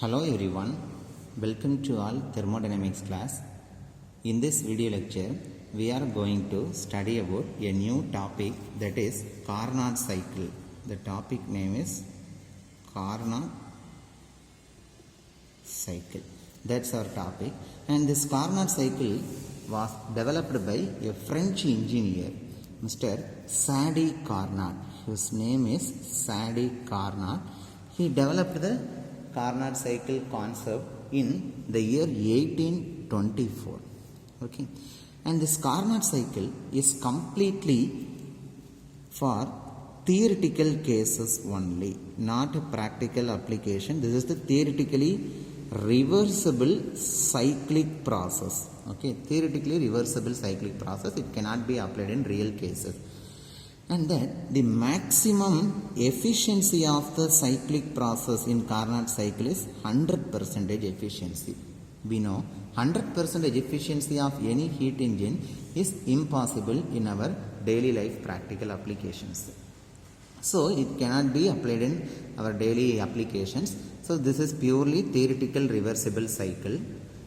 Hello everyone, welcome to all thermodynamics class. In this video lecture, we are going to study about a new topic, that is Carnot cycle. The topic name is Carnot cycle. That's our topic. And this Carnot cycle was developed by a French engineer, Mr. Sadi Carnot. His name is Sadi Carnot. He developed the Carnot cycle concept in the year 1824. Okay, and this Carnot cycle is completely for theoretical cases only, not a practical application. This is the theoretically reversible cyclic process. Okay, theoretically reversible cyclic process. It cannot be applied in real cases. And that the maximum efficiency of the cyclic process in Carnot cycle is 100% efficiency. We know 100% efficiency of any heat engine is impossible in our daily life practical applications. So it cannot be applied in our daily applications. So this is purely theoretical reversible cycle.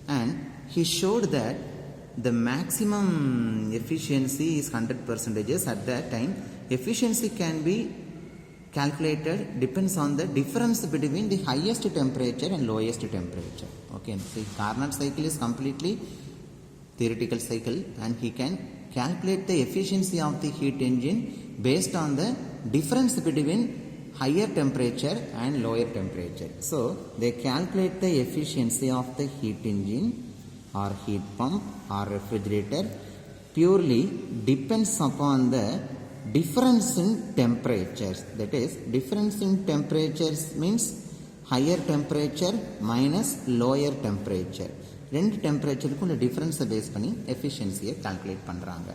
And he showed that the maximum efficiency is 100%. At that time, efficiency can be calculated depends on the difference between the highest temperature and lowest temperature. Okay, so Carnot cycle is completely theoretical cycle, and he can calculate the efficiency of the heat engine based on the difference between higher temperature and lower temperature. So they calculate the efficiency of the heat engine or heat pump or refrigerator purely depends upon the difference in temperatures. That is, difference in temperatures means higher temperature minus lower temperature. ரெண்டு டெம்பரேச்சருக்கும் உள்ள டிஃபரன்ஸை base பண்ணி எஃபிஷியன்சியை calculate பண்ணுறாங்க.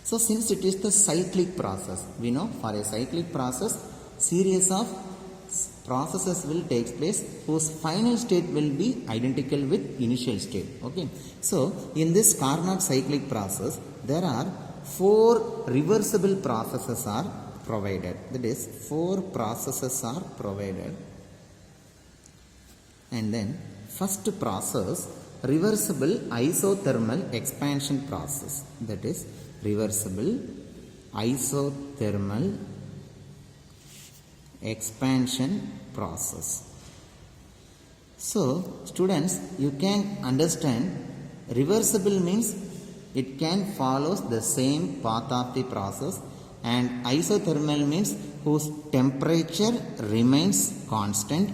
So since it is the cyclic process, we know for a cyclic process, series of processes will take place whose final state will be identical with initial state. Okay, so in this Carnot cyclic process, there are 4 reversible processes are provided. That is, 4 processes are provided. And then first process, reversible isothermal expansion process. That is, reversible isothermal expansion process. So students, you can understand reversible means it can follow the same path of the process, and isothermal means whose temperature remains constant,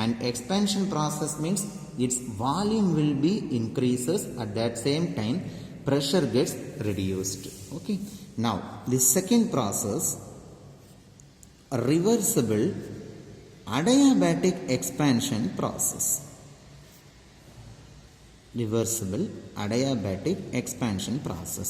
and expansion process means its volume will be increases, at that same time pressure gets reduced. Okay, now the second process, reversible adiabatic expansion process. Reversible adiabatic expansion process.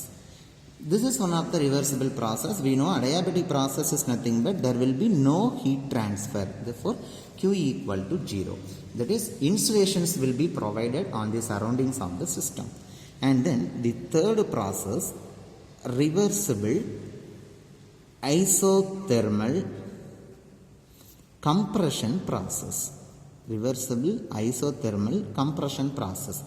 This is one of the reversible process. We know adiabatic process is nothing but there will be no heat transfer. Therefore, Q equal to 0. That is, insulations will be provided on the surroundings of the system. And then the third process, reversible isothermal compression process. Reversible isothermal compression process.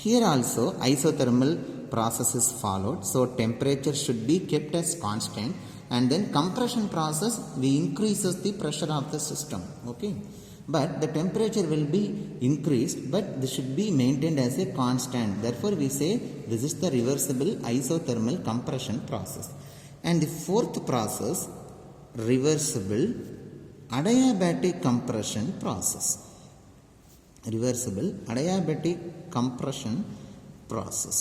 Here also isothermal process is followed, so temperature should be kept as constant, and then compression process we increases the pressure of the system. Okay, but the temperature will be increased, but this should be maintained as a constant. Therefore we say this is the reversible isothermal compression process. And the fourth process, reversible adiabatic compression process. Reversible adiabatic compression process.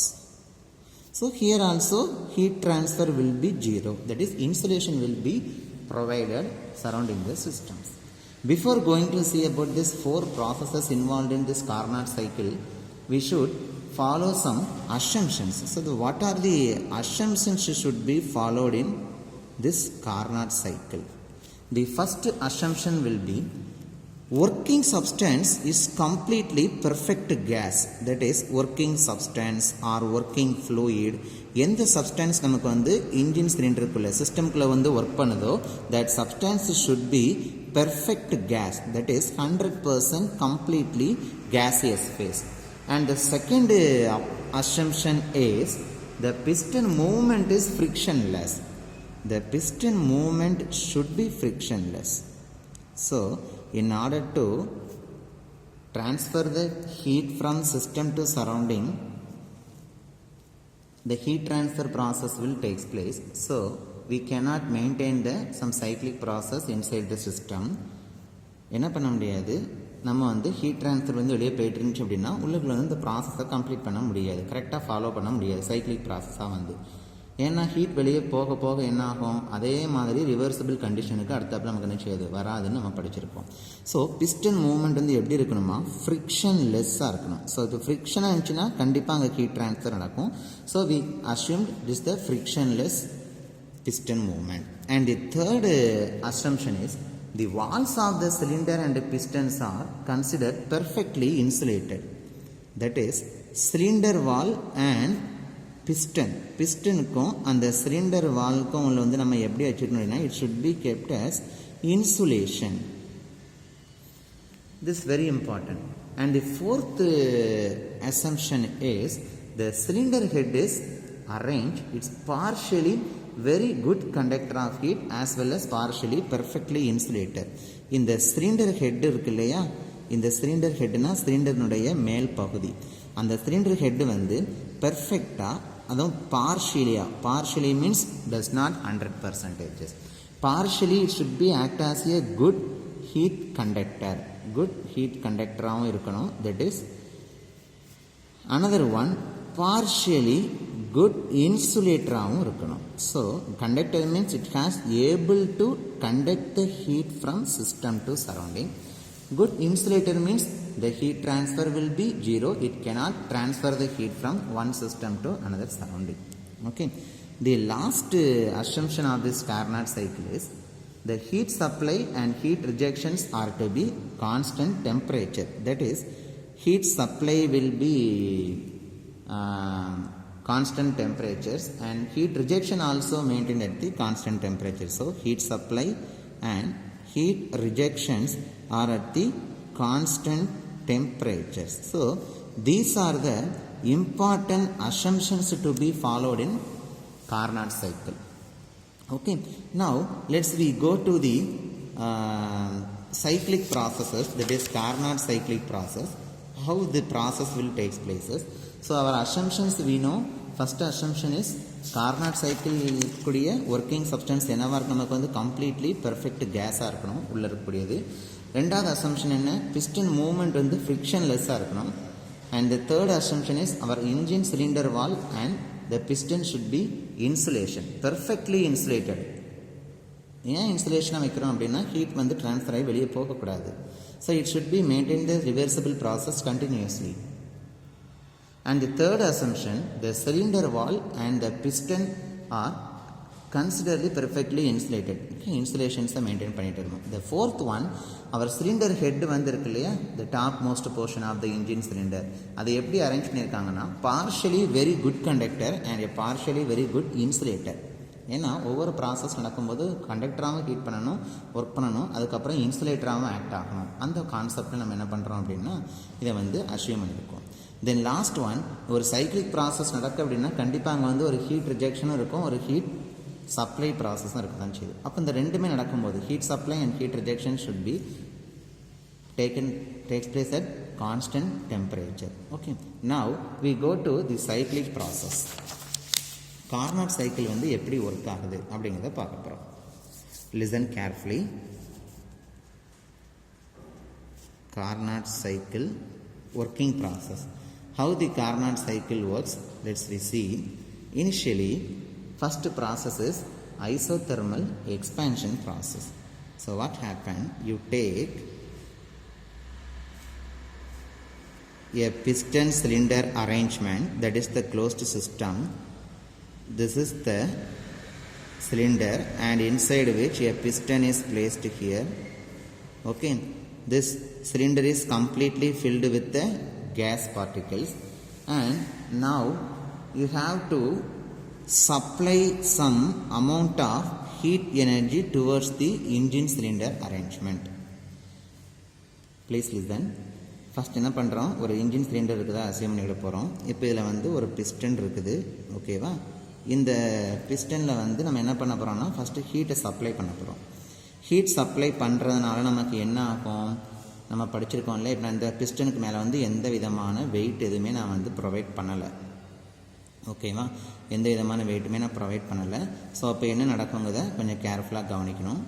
So here also heat transfer will be 0. That is, insulation will be provided surrounding the systems. Before going to see about these 4 processes involved in this Carnot cycle, we should follow some assumptions. So what are the assumptions should be followed in this Carnot cycle? The first assumption will be working substance is completely perfect gas. That is, working substance or working fluid, எந்த substance நமக்கு வந்து engine cylinder குள்ள system குள்ள வந்து work பண்ணுதோ, that substance should be perfect gas, that is 100% completely gaseous phase. And the second assumption is the piston movement is frictionless. The piston movement should be frictionless. So in order to transfer the heat from system to surrounding, the heat transfer process will take place. So we cannot maintain some cyclic process inside the system. என்ன பண்ண முடியாது, நம்ம வந்து heat transfer வந்து வெளியே போயிட்டு இருந்துச்சு அப்படின்னா உள்ளுக்குள்ள வந்து இந்த ப்ராசஸை கம்ப்ளீட் பண்ண முடியாது, கரெக்டாக ஃபாலோ பண்ண முடியாது சைக்ளிக் ப்ராசஸாக வந்து. ஏன்னா ஹீட் வெளியே போக போக என்ன ஆகும், அதே மாதிரி ரிவர்சிபிள் கண்டிஷனுக்கு அடுத்தப்போ நமக்கு என்ன செய்யாது, வராதுன்னு நம்ம படிச்சிருப்போம். ஸோ பிஸ்டன் மூவ்மெண்ட் வந்து எப்படி இருக்கணுமா, ஃப்ரிக்ஷன் லெஸ்ஸாக இருக்கணும். ஸோ இது ஃப்ரிக்ஷனாக இருந்துச்சுன்னா கண்டிப்பாக அங்கே ஹீட் ட்ரான்ஸ்ஃபர் நடக்கும். So we assumed this the frictionless piston movement. And the third assumption is the walls of the cylinder and the pistons are considered perfectly insulated. That is cylinder wall and pistonக்கும் அந்த cylinder wallக்கும் வந்து நம்ம எப்படி வச்சுக்கணும்னா it should be kept as insulation. This is very important. And the fourth assumption is the cylinder head is arranged, it's partially very good conductor of heat as well as partially perfectly insulated. இந்த cylinder head இருக்கு இல்லையா, இந்த cylinder ஹெட்னா சிலிண்டர்னுடைய மேல் பகுதி, அந்த cylinder head வந்து பெர்ஃபெக்டாக, அதுவும் partially means does not 100%, partially it should be act as a good heat conductor, good heat கண்டக்டராகவும் இருக்கணும். That is another one partially good இன்சுலேட்டராகவும் இருக்கணும். So conductor means it has able to conduct the heat from system to surrounding. Good insulator means the heat transfer will be zero, it cannot transfer the heat from one system to another surrounding. Okay, the last assumption of this Carnot cycle is the heat supply and heat rejections are to be constant temperature. That is heat supply will be constant temperatures and heat rejection also maintained at the constant temperature. So heat supply and heat rejections are at the constant temperatures. So these are the important assumptions to be followed in Carnot cycle. Okay, now let's we go to the cyclic processes, that is Carnot cyclic process, how the process will take places. So our assumptions we know, first assumption is Carnot cycle கூடிய working substance என்னவா இருக்கு, நமக்கு வந்து completely perfect கேஸாக இருக்கணும் உள்ள இருக்கக்கூடியது. ரெண்டாவது assumption என்ன, piston movement வந்து frictionless-ஆக இருக்கணும். And the third assumption is our engine cylinder wall and the piston should be insulation, perfectly insulated. ஏன் இன்சுலேஷனாக வைக்கிறோம் அப்படின்னா ஹீட் வந்து ட்ரான்ஸ்ஃபர் ஆகி வெளியே போகக்கூடாது. So it should B maintain the reversible process continuously. And the third assumption, the cylinder wall and the piston are considerably perfectly insulated. Okay, insulations are maintained பண்ணிட்டு இருக்கோம். The fourth one, our cylinder head வந்து இருக்கு இல்லையா, the top most portion of the engine cylinder, அதை எப்படி arrange பண்ணியிருக்காங்கன்னா partially very good conductor and a partially very good insulator. ஏன்னா ஒவ்வொரு ப்ராசஸ் நடக்கும்போது கண்டக்டராகவும் ஹீட் பண்ணணும், ஒர்க் பண்ணணும், அதுக்கப்புறம் இன்சுலேட்டராகவும் ஆக்ட் ஆகணும். அந்த கான்செப்டை நம்ம என்ன பண்ணுறோம் அப்படின்னா இதை வந்து அஷ்யூம் பண்ணியிருக்கோம். தென் லாஸ்ட் ஒன், ஒரு சைக்ளிக் ப்ராசஸ் நடக்க அப்படின்னா கண்டிப்பாக அங்கே வந்து ஒரு ஹீட் ரிஜெக்ஷனும் இருக்கும், ஒரு ஹீட் சப்ளை ப்ராசஸும் இருக்க தான் செய்யுது. அப்போ இந்த ரெண்டுமே நடக்கும்போது heat supply and heat rejection should be takes place at constant temperature. Okay, now we go to the cyclic process. Carnot cycle வந்து எப்படி ஒர்க் ஆகுது அப்படிங்கிறத பார்க்க போகிறோம். Listen carefully. Carnot cycle working process. How the Carnot cycle works, let's see. Initially, first process is isothermal expansion process. So what happened, you take a piston cylinder arrangement, that is the closed system. This is the cylinder and inside which a piston is placed here. Okay, this cylinder is completely filled with the gas particles and now you have to supply some amount of heat energy towards the engine cylinder arrangement. Please listen. First என்ன பண்ணுறோம், ஒரு engine cylinder இருக்குதா assume பண்ணிட போகிறோம். இப்போ இதில் வந்து ஒரு பிஸ்டன் இருக்குது. ஓகேவா? இந்த பிஸ்டனில் வந்து நம்ம என்ன பண்ண போகிறோம்னா ஃபஸ்ட்டு ஹீட்டை சப்ளை பண்ண போகிறோம். ஹீட் சப்ளை பண்ணுறதுனால நமக்கு என்ன ஆகும், நம்ம படிச்சிருக்கோம்ல, இப்போ இந்த பிஸ்டனுக்கு மேலே வந்து எந்த விதமான வெயிட் எதுவுமே நான் வந்து ப்ரொவைட் பண்ணலை. ஓகேவா? எந்த விதமான வெயிட்டுமே நான் ப்ரொவைட் பண்ணலை. ஸோ அப்போ என்ன நடக்குங்கிறத கொஞ்சம் கேர்ஃபுல்லாக கவனிக்கணும்.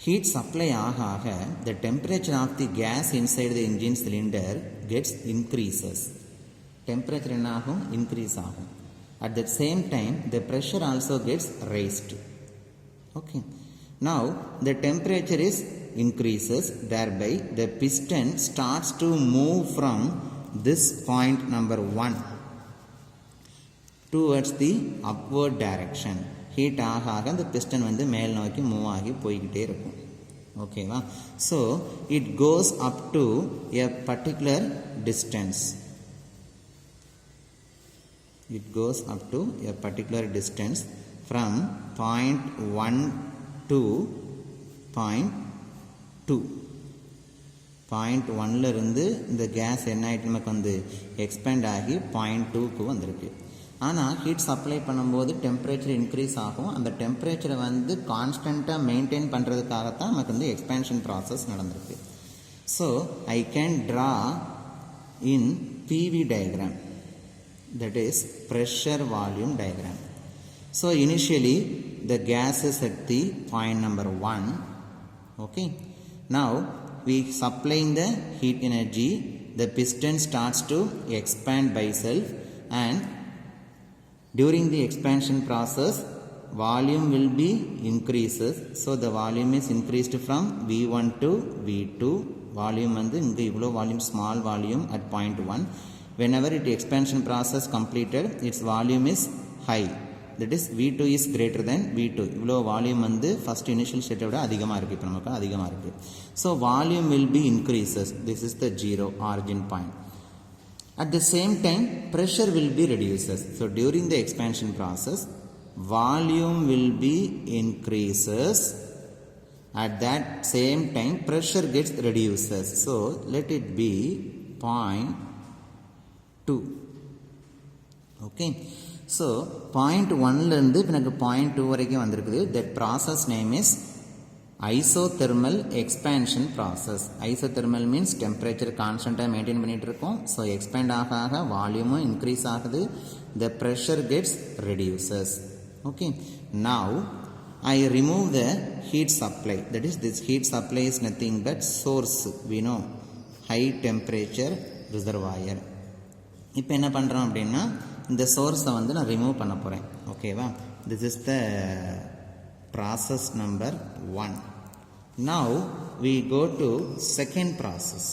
ஹீட் சப்ளை ஆக ஆக the temperature of the gas inside the engine cylinder gets increases. Temperature என்ன ஆகும், இன்க்ரீஸ் ஆகும். At the same time the pressure also gets raised. Okay. Now the temperature is increases, thereby the piston starts to move from this point number 1 towards the upward direction. Heat ஆக ஆக அந்த piston வந்து மேல் நோக்கி move ஆகி போய்கிட்டே இருக்கும். ஓகேவா? So it goes up to a particular distance. It goes up to a particular distance from point 1 to point 2. Point 1லேருந்து இந்த கேஸ் என்ன ஆகிட்டு நமக்கு வந்து எக்ஸ்பேண்ட் ஆகி பாயிண்ட் 2க்கு வந்திருக்கு. ஆனால் ஹீட் சப்ளை பண்ணும்போது டெம்பரேச்சர் இன்க்ரீஸ் ஆகும். அந்த டெம்பரேச்சரை வந்து கான்ஸ்டண்ட்டாக மெயின்டைன் பண்ணுறதுக்காகத்தான் நமக்கு வந்து எக்ஸ்பேன்ஷன் ப்ராசஸ் நடந்திருக்கு. So I can draw in PV diagram, that is pressure volume diagram. So initially the gas is at the point number 1. Okay. Now we supplying the heat energy, the piston starts to expand by self, and during the expansion process volume will be increases. So the volume is increased from V1 to V2. Volume வந்து இங்க இவ்வளோ volume, small volume at point 1. Whenever it expansion process completed, its volume is high, that is V2 is greater than V2. இவ்வளோ volume வந்து first initial ஸ்டேட்டை விட அதிகமாக இருக்குது. இப்போ நமக்கு அதிகமாக இருக்குது. So volume will be increases. This is the zero origin point. At the same time pressure will be reduces. So during the expansion process volume will be increases, at that same time pressure gets reduces. So let it be 0.2. Okay. So point 1லேருந்து இப்போ எனக்கு point 2 வரைக்கும் வந்திருக்குது. That process name is isothermal expansion process. Isothermal means temperature கான்ஸ்டண்ட்டாக maintain பண்ணிகிட்டு இருக்கோம். So expand ஆக ஆக வால்யூமும் increase ஆகுது. The pressure gets reduces. Okay. Now I remove the heat supply. That is, this heat supply is nothing but source. We know high temperature reservoir. இப்போ என்ன பண்ணுறோம் அப்படின்னா இந்த சோர்ஸை வந்து நான் ரிமூவ் பண்ண போகிறேன். ஓகேவா? This is the process number 1. Now we go to second process.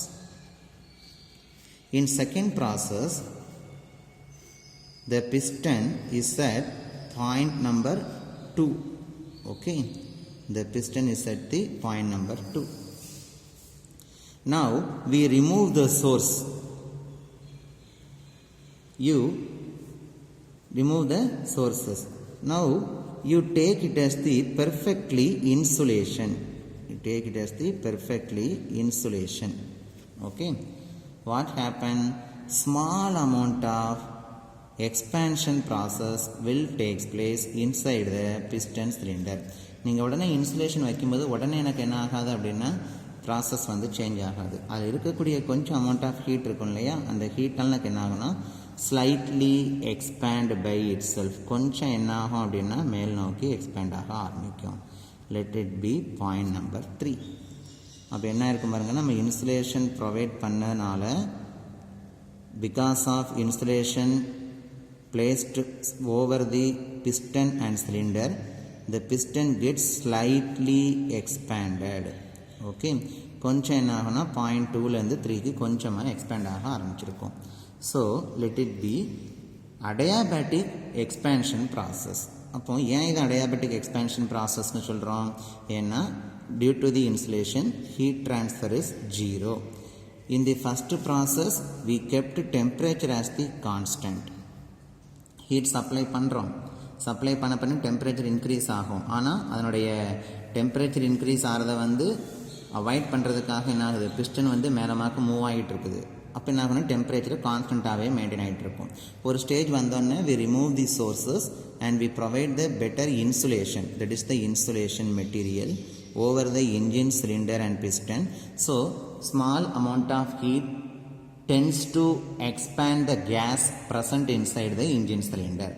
In second process the piston is at point number 2. Okay. The piston is at the point number 2. Now we remove the source. You remove the sources. Now you take it as the perfectly insulation. You take it as the perfectly insulation. Okay. What happened? Small amount of expansion process will takes place inside the piston cylinder. நீங்கள் உடனே insulation வைக்கும்போது உடனே எனக்கு என்ன ஆகாது அப்படின்னா process வந்து change ஆகாது. அதில் இருக்கக்கூடிய கொஞ்சம் அமௌண்ட் ஆஃப் ஹீட் இருக்கும் இல்லையா, அந்த ஹீட்டால் எனக்கு என்ன ஆகும்னா slightly expand by itself. கொஞ்சம் என்ன ஆகும் அப்படின்னா மேல் நோக்கி எக்ஸ்பேண்ட் ஆக ஆரம்பிக்கும். Let it be point number 3. அப்போ என்ன இருக்கும் பாருங்கள், நம்ம இன்சுலேஷன் ப்ரொவைட் பண்ணதுனால because of insulation placed over the piston and cylinder, the piston gets slightly expanded. Okay, கொஞ்சம் என்ன ஆகும்னா 0.2லேருந்து 3க்கு கொஞ்சமாக எக்ஸ்பேண்ட் ஆக ஆரம்பிச்சிருக்கும். So let it be adiabatic expansion process. அப்போ ஏன் இது அடையாபேட்டிக் எக்ஸ்பேன்ஷன் ப்ராசஸ்னு சொல்கிறோம்? ஏன்னா due to the insulation heat transfer is 0. In the first process we kept temperature as the constant. Heat supply பண்ணுறோம். சப்ளை பண்ண டெம்பரேச்சர் இன்க்ரீஸ் ஆகும். ஆனால் அதனுடைய டெம்பரேச்சர் இன்க்ரீஸ் ஆகிறத வந்து அவாய்ட் பண்ணுறதுக்காக என்ன ஆகுது, பிஸ்டன் வந்து மேலமாக்கு மூவ் ஆகிட்டு இருக்குது. அப்போ என்ன ஆகும்னா டெம்பரேச்சர் கான்ஸ்டண்ட்டாகவே மெயின்டைன் ஆகிட்டு இருக்கும். ஒரு ஸ்டேஜ் வந்தோடனே we remove the sources and we provide the better insulation, that is the insulation material over the engine cylinder and piston. So small amount of heat tends to expand the gas present inside the engine cylinder.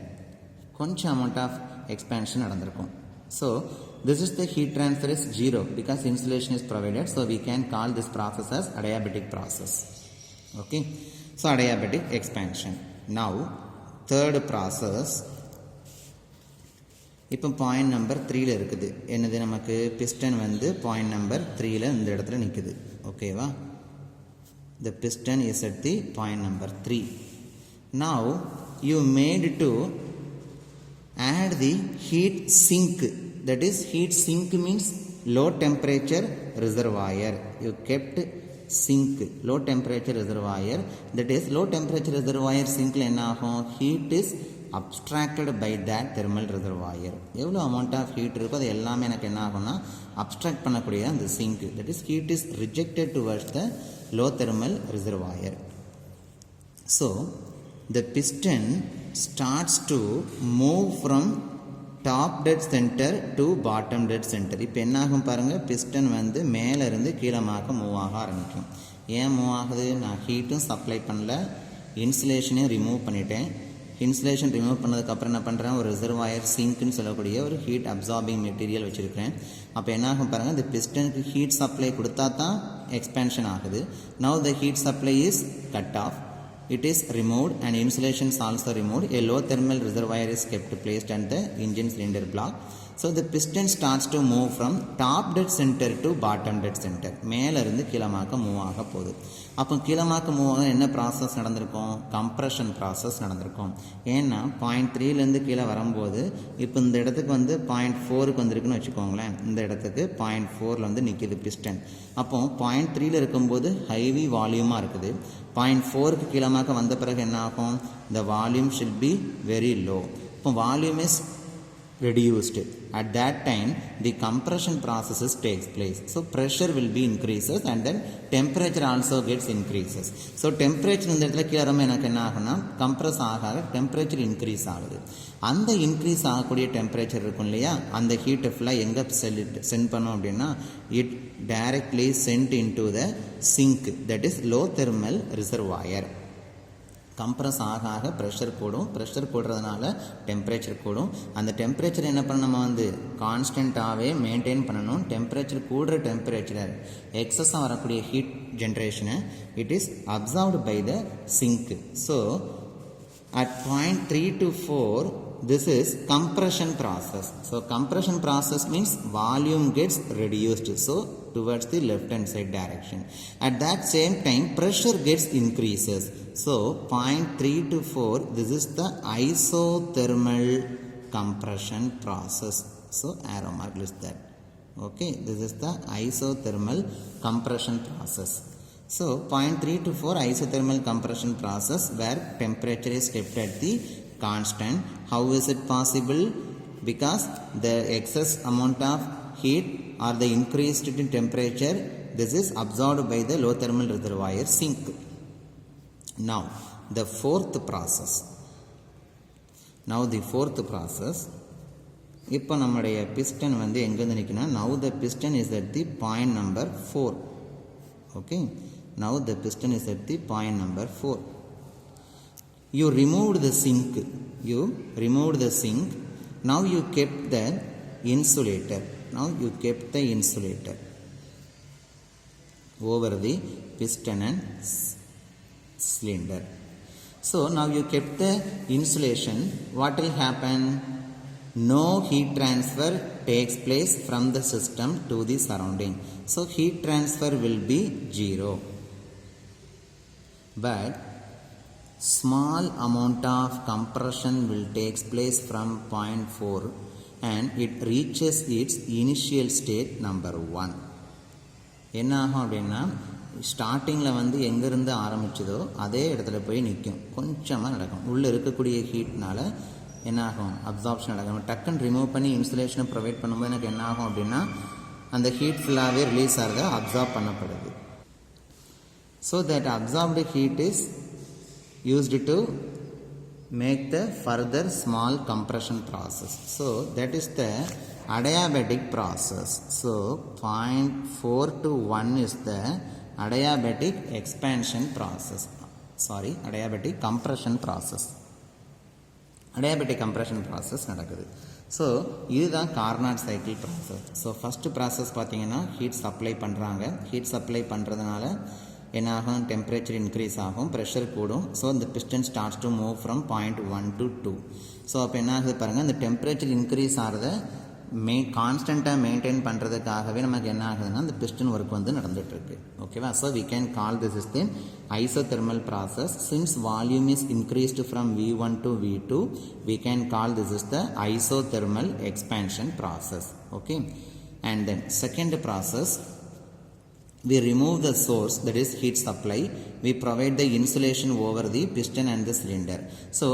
கொஞ்சம் amount of expansion நடந்திருக்கும். So this is the heat transfer is zero because insulation is provided. So we can call this process as adiabatic process. Okay, so adiabatic expansion. Now third process, இப்போ point number 3ல இருக்குது. என்னது, நமக்கு piston வந்து point number 3ல இந்த இடத்துல நிற்குது. ஓகேவா, the piston is at the point number 3. Now you made to add the heat sink, that is heat sink means low temperature reservoir. You kept sink, low temperature reservoir, that is low temperature reservoir sink la enna agum, heat is abstracted by that thermal reservoir. எவ்வளோ amount of heat இருக்கோ அது எல்லாமே எனக்கு என்ன ஆகும்னா abstract பண்ணக்கூடிய அந்த sink, that is heat is rejected towards the low thermal reservoir. So the piston starts to move from top dead center to bottom dead center. இப்போ என்ன ஆகும் பாருங்கள், பிஸ்டன் வந்து மேலே இருந்து கீழமாக மூவ் ஆக ஆரம்பிக்கும். ஏன் மூவ் ஆகுது, நான் ஹீட்டும் சப்ளை பண்ணல, இன்சுலேஷனையும் ரிமூவ் பண்ணிட்டேன். இன்சுலேஷன் ரிமூவ் பண்ணதுக்கப்புறம் என்ன பண்ணுறேன், ஒரு ரிசர்வாயர் சிங்க்னு சொல்லக்கூடிய ஒரு ஹீட் அப்சார்பிங் மெட்டீரியல் வச்சுருக்கிறேன். அப்போ என்ன ஆகும் பாருங்கள், இந்த பிஸ்டனுக்கு ஹீட் சப்ளை கொடுத்தா தான் எக்ஸ்பேன்ஷன் ஆகுது. Now the heat supply is cut off, it is removed and insulation is also removed. A low thermal reservoir is kept placed at the engine cylinder block. So the piston starts to move from top dead center to bottom dead center. மேலே இருந்து கீழமாக்க move ஆக போகுது. அப்போ கீழமாக்க move ஆக என்ன process நடந்திருக்கும், compression process நடந்திருக்கும். ஏன்னா பாயிண்ட் 3லேருந்து கீழே வரும்போது இப்போ இந்த இடத்துக்கு வந்து பாயிண்ட் 4க்கு வந்திருக்குன்னு வச்சுக்கோங்களேன். இந்த இடத்துக்கு பாயிண்ட் 4ல் வந்து நிற்கிது பிஸ்டன். அப்போ பாயிண்ட் 3ல் இருக்கும்போது ஹைவி வால்யூமாக இருக்குது. பாயிண்ட் 4க்கு கீழமாக்க வந்த பிறகு என்ன ஆகும், the volume should be very low. இப்போ volume is reduced. At that time the compression processes takes place. So pressure will be increases and then temperature also gets increases. So temperature இந்த இடத்துல கீழே ரொம்ப எனக்கு என்ன ஆகும்னா கம்ப்ரஸ் ஆக temperature increase ஆகுது. அந்த இன்க்ரீஸ் ஆகக்கூடிய டெம்பரேச்சர் இருக்கும் இல்லையா, அந்த ஹீட்டை ஃபுல்லாக எங்கே சென்ட் பண்ணோம் அப்படின்னா, it directly send into the sink, that is low thermal reservoir. Compress ஆக ஆக ப்ரெஷர் கூடும், ப்ரெஷர் கூடுறதுனால டெம்பரேச்சர் கூடும். அந்த டெம்பரேச்சர் என்ன பண்ண நம்ம வந்து கான்ஸ்டண்ட்டாகவே மெயின்டைன் பண்ணணும். டெம்பரேச்சர் கூடுற டெம்பரேச்சர் எக்ஸஸாக வரக்கூடிய ஹீட் ஜென்ரேஷனை it is absorbed by the sink. So at point 3 to 4 this is compression process. So compression process means volume gets reduced, so towards the left hand side direction. At that same time pressure gets increases. So point 3 to 4 this is the isothermal compression process. So arrow mark is that. Okay, this is the isothermal compression process. So point 3 to 4 isothermal compression process where temperature is kept at the constant. How is it possible? Because the excess amount of heat or the increased temperature, this is absorbed by the low thermal reservoir sink. Now the fourth process. இப்போ நம்முடைய piston வந்து எங்கேருந்து நிற்குன்னா, now the piston is at the point number 4. Okay, now the piston is at the point number 4. You removed the sink. Now you kept the insulator. Over the piston and cylinder. So now you kept the insulation. What will happen? No heat transfer takes place from the system to the surrounding. So heat transfer will be 0. But small amount of compression will take place from point 4 and it reaches its initial state number 1. என்ன ஆகும் அப்படின்னா, ஸ்டார்டிங்கில் வந்து எங்கேருந்து ஆரம்பிச்சதோ அதே இடத்துல போய் நிற்கும், கொஞ்சமாக நடக்கும். உள்ளே இருக்கக்கூடிய ஹீட்னால் என்ன ஆகும், அப்சார்ப்ஷன் நடக்கும். டக்குன்னு ரிமூவ் பண்ணி இன்சுலேஷனை ப்ரொவைட் பண்ணும்போது எனக்கு என்ன ஆகும் அப்படின்னா அந்த ஹீட் ஃபுல்லாகவே ரிலீஸ் ஆகிறத அப்சார்ப் பண்ணப்படுது. So that absorbed heat is used to make the further small compression process. So that is the adiabatic process. So point 4 to 1 is the adiabatic expansion process. Sorry, adiabatic compression process. Adiabatic compression process நடக்குது. So இதுதான் Carnot cycle process. So first process பார்த்தீங்கன்னா heat supply பண்ணுறாங்க. Heat supply பண்ணுறதுனால என்ன ஆகும், temperature increase ஆகும், pressure கூடும். So இந்த piston starts to move from point 1 to 2. So அப்போ என்ன ஆகுது பாருங்கள், இந்த டெம்பரேச்சர் இன்க்ரீஸ் ஆகிறத கான்ஸ்டண்ட்டாக மெயின்டைன் பண்ணுறதுக்காகவே நமக்கு என்ன ஆகுதுன்னா இந்த பிஸ்டன் ஒர்க் வந்து நடந்துகிட்ருக்கு. ஓகேவா? So we can call this is the isothermal process. Since volume is increased from V1 to V2, we can call this is the isothermal expansion process. Okay, and then second process, we remove the source, that is heat supply. We provide the insulation over the piston and the cylinder. So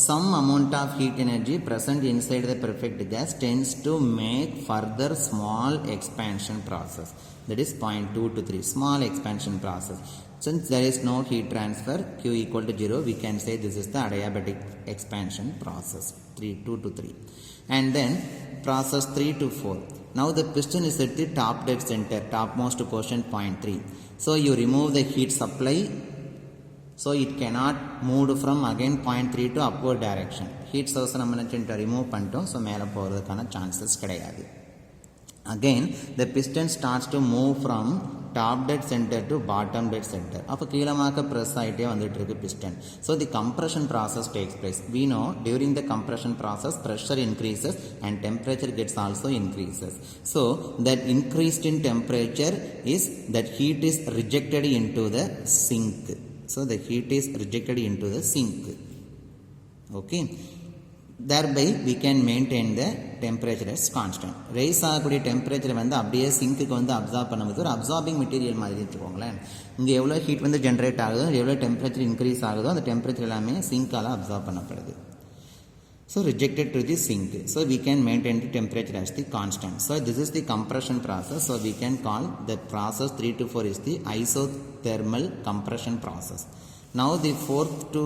some amount of heat energy present inside the perfect gas tends to make further small expansion process. That is point 2 to 3, small expansion process. Since there is no heat transfer, Q equal to 0, we can say this is the adiabatic expansion process, 2 to 3. And then process 3 to 4. Now the piston is at the top dead center, topmost portion, point 3. So you remove the heat supply, so it cannot move from again point 3 to upward direction. Heat source நம்ம remove பண்ணிட்டோம். So மேலே போகிறதுக்கான chances கிடையாது. Again the piston starts to move from top dead center to bottom dead center. அப்போ கீழமாக press ஆகிட்டே வந்துட்டு இருக்கு piston. So the compression process takes place. We know during the compression process pressure increases and temperature gets also increases. So that increased in temperature is that heat is rejected into the sink. So the heat is rejected into the sink. Okay, thereby we can maintain the temperature as constant. Rice ஆகக்கூடிய டெம்பரேச்சரை வந்து அப்படியே சிங்க்குக்கு வந்து absorb பண்ணும்போது ஒரு absorbing material மாதிரி வச்சுக்கோங்களேன். இங்கே எவ்வளோ ஹீட் வந்து ஜென்ரேட் ஆகுதோ, எவ்வளோ டெம்பரேச்சர் இன்க்ரீஸ் ஆகுதோ அந்த டெம்பரேச்சர் எல்லாமே சிங்கால் அப்சார்ப் பண்ணப்படுது. So rejected to the sink. So we can maintain the temperature as the constant. So this is the compression process. So we can call the process 3 to 4 is the isothermal compression process. Now the 4th to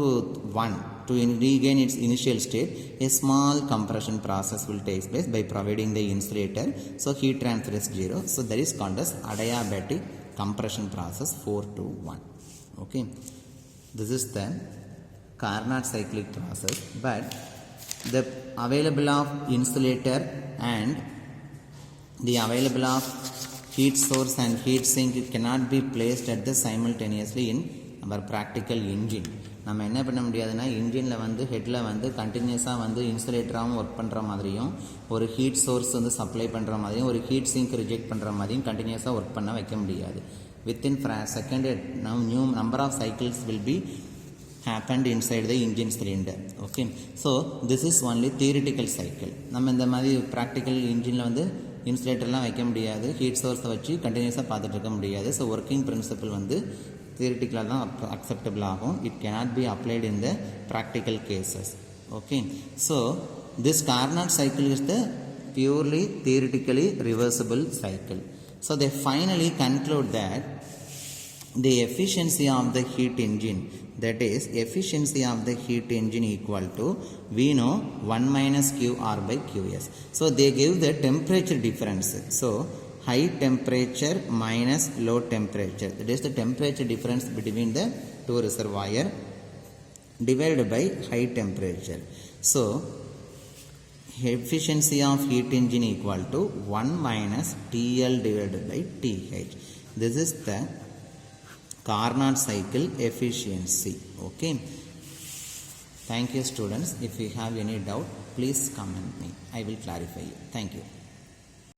1, to regain its initial state, a small compression process will take place by providing the insulator. So heat transfer is 0. So that is called as adiabatic compression process 4 to 1. Okay, this is the Carnot cyclic process. But the available of insulator and the available of heat source and heat sink cannot be placed at the simultaneously in our practical engine. நம்ம என்ன பண்ண முடியாதுன்னா இன்ஜினில் வந்து ஹெட்டில் வந்து கண்டினியூஸாக வந்து இன்சுலேட்டராகவும் work பண்ணுற மாதிரியும் ஒரு ஹீட் சோர்ஸ் வந்து சப்ளை பண்ணுற மாதிரியும் ஒரு ஹீட் சிங்க் ரிஜெக்ட் பண்ணுற மாதிரியும் கண்டினியூஸாக ஒர்க் பண்ண வைக்க முடியாது. Within second new number of cycles will be happened inside the engine cylinder. Okay, so this is only theoretical cycle. நம்ம இந்த மாதிரி ப்ராக்டிக்கல் இன்ஜினில் வந்து இன்சுலேட்டர்லாம் வைக்க முடியாது, ஹீட் சோர்ஸை வச்சு கண்டினியூஸாக பார்த்துட்டு இருக்க முடியாது. ஸோ ஒர்க்கிங் பிரின்சிபல் வந்து தியரிட்டிக்கலாக தான் அக்செப்டபிள் ஆகும். It cannot be applied in the practical cases. Okay, so this Carnot cycle is the purely theoretically reversible cycle. So they finally conclude that the efficiency of the heat engine, that is efficiency of the heat engine equal to we know 1 minus QR by QS. So they give the temperature difference. So high temperature minus low temperature, that is the temperature difference between the two reservoir divided by high temperature. So efficiency of heat engine equal to 1 minus TL divided by TH. This is the Carnot cycle efficiency. Okay, thank you students. If you have any doubt, please comment me, I will clarify you. Thank you.